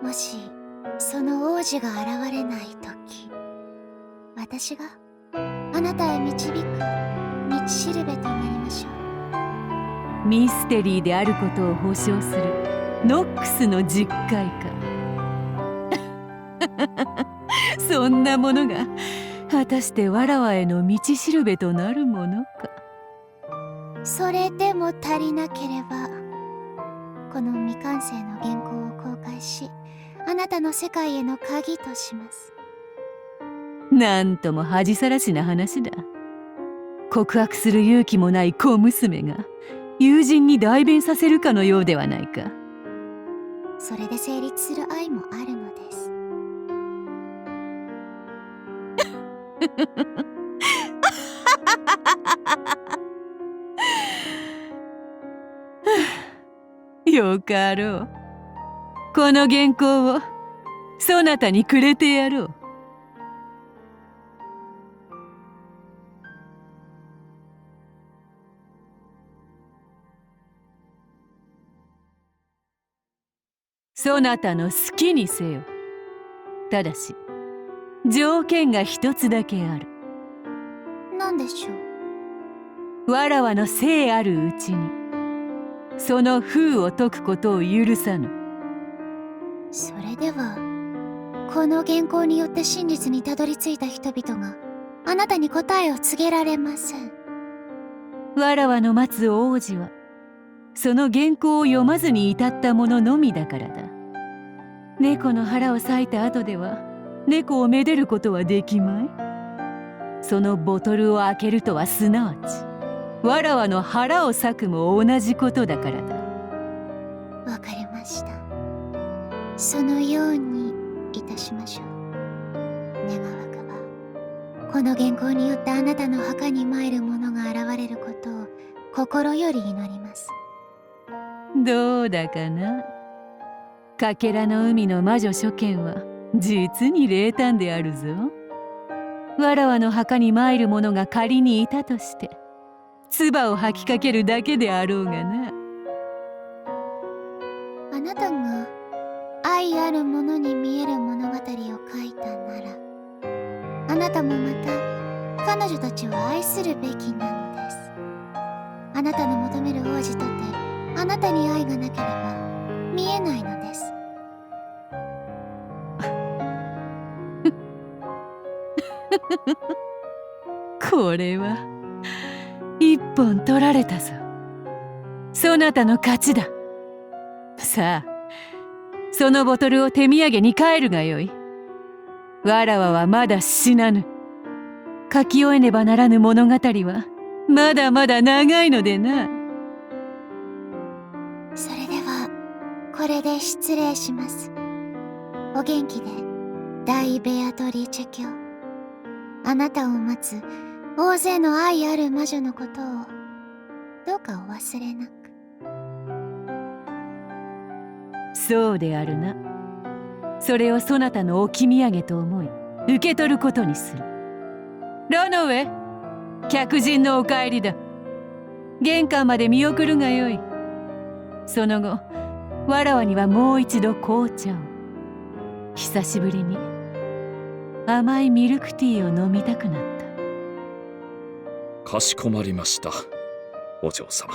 もしその王子が現れない時、私があなたへ導く道しるべとなりましょう。ミステリーであることを保証するノックスの実会か。そんなものが果たしてわらわへの道しるべとなるものか。それでも足りなければ、この未完成の原稿を公開し、あなたの世界への鍵とします。なんとも恥さらしな話だ。告白する勇気もない小娘が友人に代弁させるかのようではないか。それで成立する愛もあるのです。よかろう。この原稿をそなたにくれてやろう。そなたの好きにせよ。ただし条件が一つだけある。何でしょう？わらわの生あるうちにその封を解くことを許さぬ。それではこの原稿によって真実にたどり着いた人々があなたに答えを告げられません。わらわの待つ王子はその原稿を読まずに至ったもののみだからだ。猫の腹を裂いた後では猫をめでることはできまい。そのボトルを開けるとはすなわちわらわの腹を裂くも同じことだからだ。わかりました。そのようにいたしましょう。願わくばこの原稿によってあなたの墓に参る者が現れることを心より祈ります。どうだかな。かけらの海の魔女諸剣は実に冷淡であるぞ。わらわの墓に参る者が仮にいたとして唾を吐きかけるだけであろうがな。あなたが愛ある者に見える物語を書いたなら、あなたもまた彼女たちを愛するべきなのです。あなたの求める王子とてあなたに愛がなければ見えないのです。これは一本取られたぞ。そなたの勝ちだ。さあ、そのボトルを手土産に帰るがよい。わらわはまだ死なぬ。書き終えねばならぬ物語はまだまだ長いのでな。それではこれで失礼します。お元気で、大ベアトリーチェ卿。あなたを待つ大勢の愛ある魔女のことをどうかお忘れなく。そうであるな。それをそなたの置き土産と思い受け取ることにする。ロノウェ、客人のお帰りだ。玄関まで見送るがよい。その後わらわにはもう一度紅茶を。久しぶりに甘いミルクティーを飲みたくなった。かしこまりました、お嬢様。